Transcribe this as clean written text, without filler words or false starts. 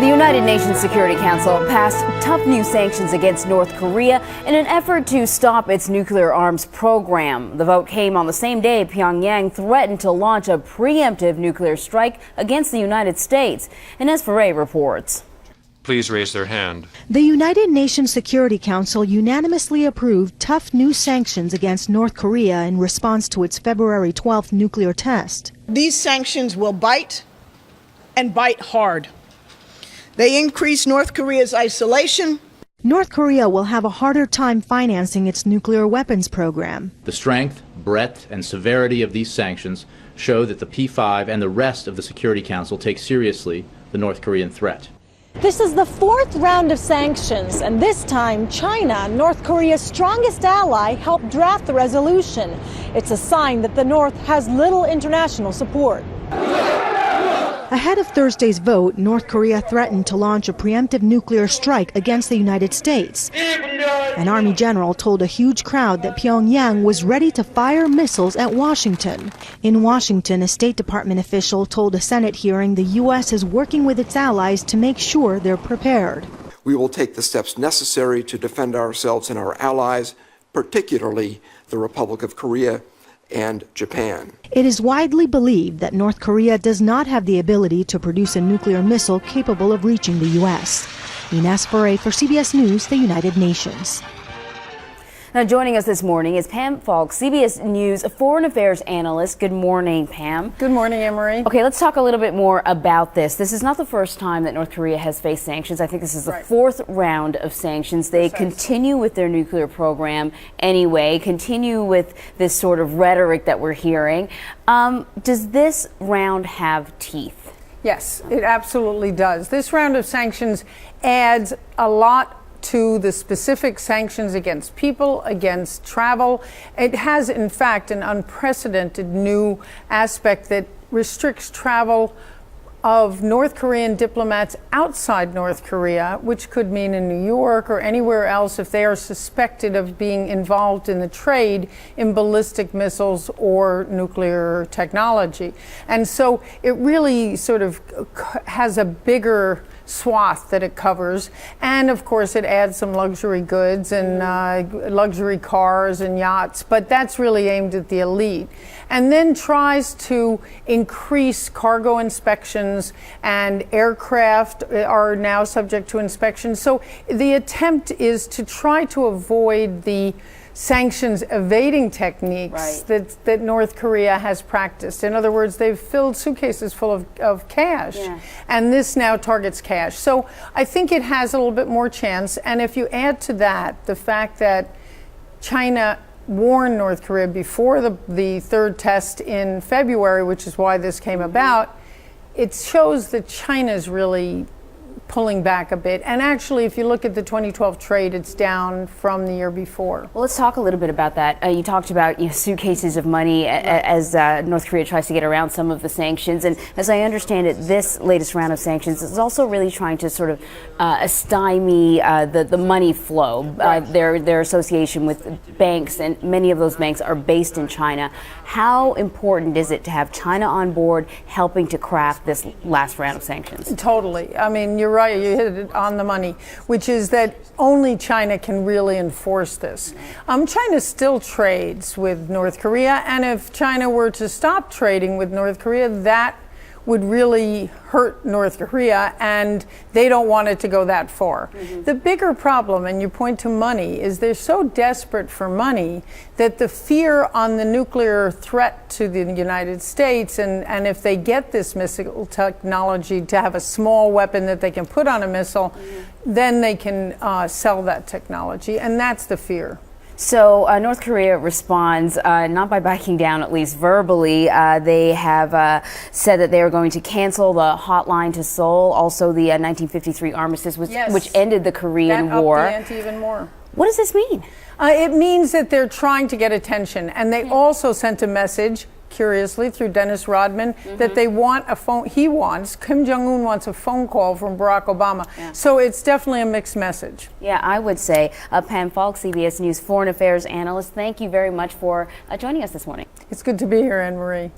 The United Nations Security Council passed tough new sanctions against North Korea in an effort to stop its nuclear arms program. The vote came on the same day Pyongyang threatened to launch a preemptive nuclear strike against the United States. Ines Ferre reports. Please raise their hand. The United Nations Security Council unanimously approved tough new sanctions against North Korea in response to its February 12th nuclear test. These sanctions will bite and bite hard. They increase North Korea's isolation. North Korea will have a harder time financing its nuclear weapons program. The strength, breadth, and severity of these sanctions show that the P5 and the rest of the Security Council take seriously the North Korean threat. This is the fourth round of sanctions, and this time China, North Korea's strongest ally, helped draft the resolution. It's a sign that the North has little international support. Ahead of Thursday's vote, North Korea threatened to launch a preemptive nuclear strike against the United States. An Army general told a huge crowd that Pyongyang was ready to fire missiles at Washington. In Washington, a State Department official told a Senate hearing the U.S. is working with its allies to make sure they're prepared. We will take the steps necessary to defend ourselves and our allies, particularly the Republic of Korea and Japan. It is widely believed that North Korea does not have the ability to produce a nuclear missile capable of reaching the U.S. Ines Ferre for CBS News, the United Nations. Now joining us this morning is Pam Falk, CBS News foreign affairs analyst. Good morning, Pam. Good morning, Anne-Marie. Okay, let's talk a little bit more about this. This is not the first time that North Korea has faced sanctions. I think this is the fourth round of sanctions. They continue with their nuclear program anyway, continue with this sort of rhetoric that we're hearing. Does this round have teeth? Yes, it absolutely does. This round of sanctions adds a lot to the specific sanctions against people, against travel. It has, in fact, an unprecedented new aspect that restricts travel of North Korean diplomats outside North Korea, which could mean in New York or anywhere else if they are suspected of being involved in the trade in ballistic missiles or nuclear technology. And so it really sort of has a bigger swath that it covers, and of course it adds some luxury goods and luxury cars and yachts, but that's really aimed at the elite, and then tries to increase cargo inspections, and aircraft are now subject to inspection. So the attempt is to try to avoid the sanctions evading techniques that North Korea has practiced. In other words, they've filled suitcases full of cash, and this now targets cash. So I think it has a little bit more chance. And if you add to that the fact that China warned North Korea before the third test in February, which is why this came about, it shows that China's really pulling back a bit. And actually, if you look at the 2012 trade, it's down from the year before. Well, let's talk a little bit about that. You talked about suitcases of money as North Korea tries to get around some of the sanctions. And as I understand it, this latest round of sanctions is also really trying to sort of stymie the money flow, their association with banks, and many of those banks are based in China. How important is it to have China on board helping to craft this last round of sanctions? Totally. I mean, you're right, you hit it on the money, which is that only China can really enforce this. China still trades with North Korea, and if China were to stop trading with North Korea, that would really hurt North Korea, and they don't want it to go that far. The bigger problem, and you point to money, is they're so desperate for money that the fear on the nuclear threat to the United States, and if they get this missile technology to have a small weapon that they can put on a missile, then they can sell that technology, and that's the fear. So North Korea responds not by backing down, at least verbally. They have said that they are going to cancel the hotline to Seoul, also the 1953 armistice, which ended the Korean War. That upped the ante even more. What does this mean? It means that they're trying to get attention, and they also sent a message, curiously, through Dennis Rodman, that they want a phone. Kim Jong-un wants a phone call from Barack Obama. So it's definitely a mixed message. Yeah, I would say. Pam Falk, CBS News foreign affairs analyst, thank you very much for joining us this morning. It's good to be here, Anne-Marie.